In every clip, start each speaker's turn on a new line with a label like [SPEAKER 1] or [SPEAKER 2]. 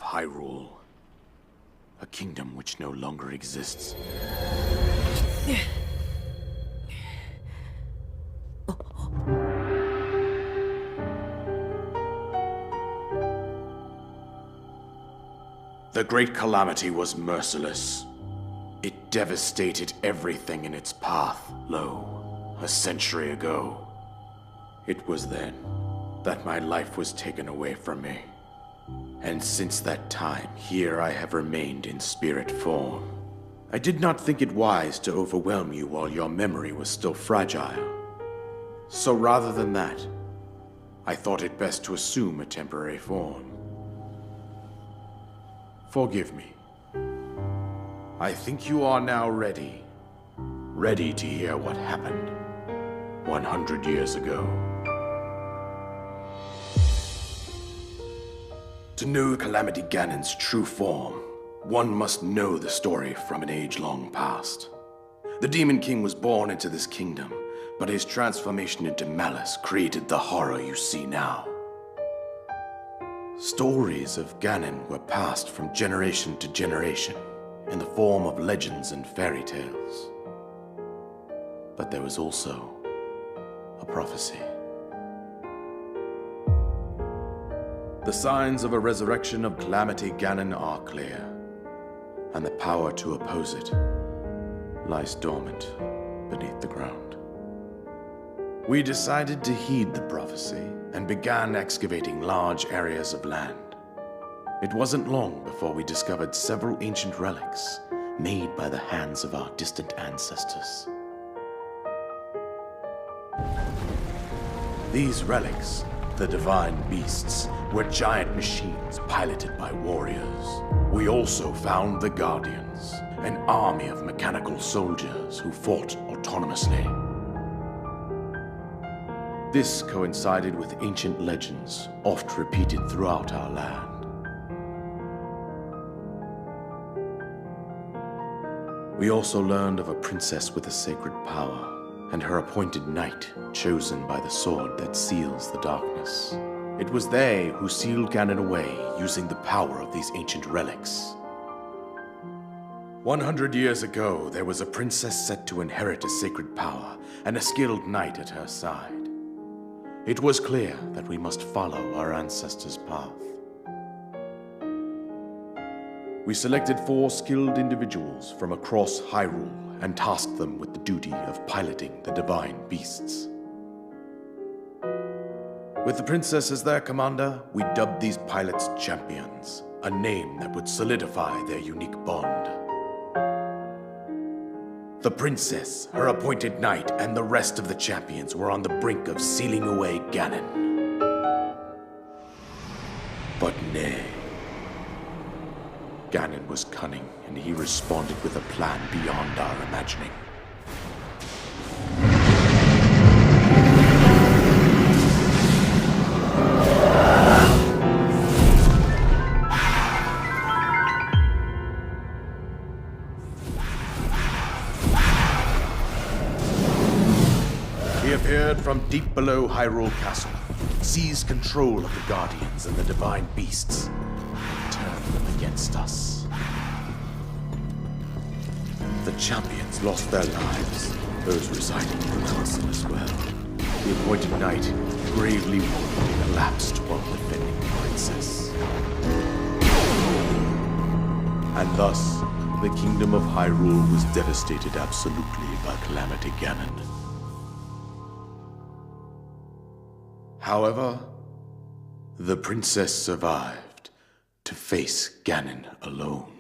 [SPEAKER 1] Hyrule. A kingdom which no longer exists. The Great Calamity was merciless. It devastated everything in its path, lo, a century ago. It was then that my life was taken away from me. And since that time, here I have remained in spirit form. I did not think it wise to overwhelm you while your memory was still fragile. So rather than that, I thought it best to assume a temporary form. Forgive me. I think you are now ready. Ready to hear what happened 100 years ago. To know Calamity Ganon's true form, one must know the story from an age long past. The Demon King was born into this kingdom, but his transformation into malice created the horror you see now. Stories of Ganon were passed from generation to generation in the form of legends and fairy tales. But there was also a prophecy. The signs of a resurrection of Calamity Ganon are clear, and the power to oppose it lies dormant beneath the ground. We decided to heed the prophecy and began excavating large areas of land. It wasn't long before we discovered several ancient relics made by the hands of our distant ancestors. These relics, the divine beasts, were giant machines piloted by warriors. We also found the Guardians, an army of mechanical soldiers who fought autonomously. This coincided with ancient legends, oft repeated throughout our land. We also learned of a princess with a sacred power, and her appointed knight, chosen by the sword that seals the darkness. It was they who sealed Ganon away using the power of these ancient relics. 100 years ago, there was a princess set to inherit a sacred power and a skilled knight at her side. It was clear that we must follow our ancestors' path. We selected 4 skilled individuals from across Hyrule and tasked them with the duty of piloting the divine beasts. With the princess as their commander, we dubbed these pilots champions, a name that would solidify their unique bond. The princess, her appointed knight, and the rest of the champions were on the brink of sealing away Ganon. But nay. Ganon was cunning, and he responded with a plan beyond our imagining. He appeared from deep below Hyrule Castle, seized control of the Guardians and the divine beasts, and turned them against us. The champions lost their lives, those residing in the castle as well. The appointed knight, gravely wounded, collapsed while defending the princess. And thus, the kingdom of Hyrule was devastated absolutely by Calamity Ganon. However, the princess survived to face Ganon alone.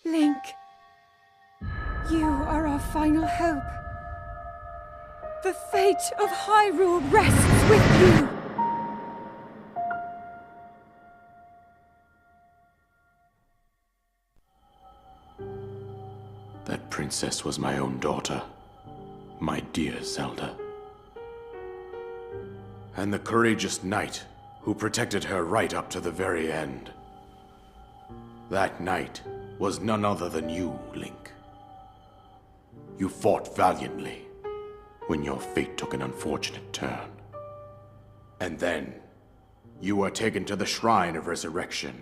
[SPEAKER 2] Link, you are our final hope. The fate of Hyrule rests with you.
[SPEAKER 1] That princess was my own daughter, my dear Zelda. And the courageous knight who protected her right up to the very end. That knight was none other than you, Link. You fought valiantly when your fate took an unfortunate turn. And then, You were taken to the Shrine of Resurrection.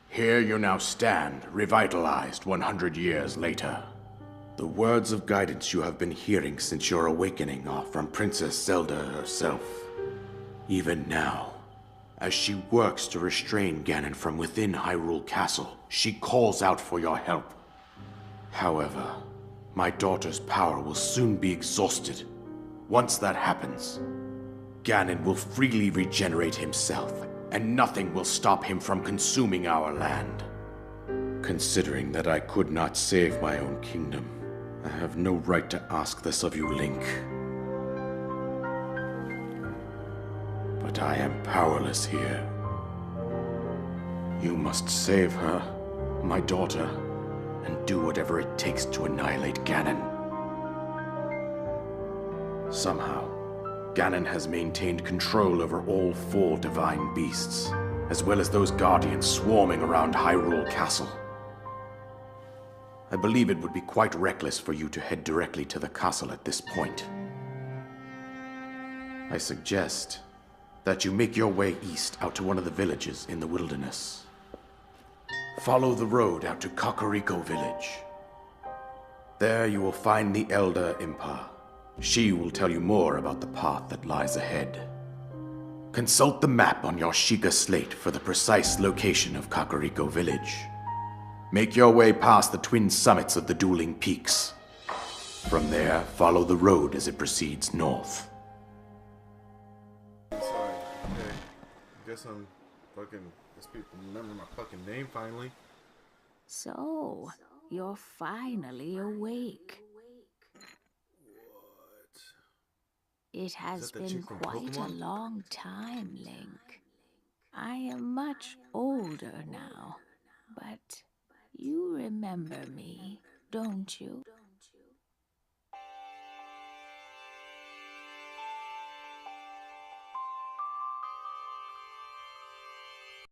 [SPEAKER 1] Here you now stand, revitalized 100 years later. The words of guidance you have been hearing since your awakening are from Princess Zelda herself. Even now, as she works to restrain Ganon from within Hyrule Castle, she calls out for your help. However, my daughter's power will soon be exhausted. Once that happens, Ganon will freely regenerate himself, and nothing will stop him from consuming our land. Considering that I could not save my own kingdom, I have no right to ask this of you, Link. But I am powerless here. You must save her, my daughter, and do whatever it takes to annihilate Ganon. Somehow, Ganon has maintained control over all 4 divine beasts, as well as those guardians swarming around Hyrule Castle. I believe it would be quite reckless for you to head directly to the castle at this point. I suggest that you make your way east out to one of the villages in the wilderness. Follow the road out to Kakariko Village. There you will find the Elder Impa. She will tell you more about the path that lies ahead. Consult the map on your Sheikah slate for the precise location of Kakariko Village. Make your way past the twin summits of the dueling peaks. From there, follow the road as it proceeds north.
[SPEAKER 3] Sorry, okay. Guess I'm fucking... Guess people remember my fucking name finally.
[SPEAKER 4] So, you're finally awake.
[SPEAKER 3] What?
[SPEAKER 4] It has
[SPEAKER 3] that the
[SPEAKER 4] been
[SPEAKER 3] chick from
[SPEAKER 4] quite a
[SPEAKER 3] Pokemon?
[SPEAKER 4] long time, Link. I am much older now, but you remember me, don't you?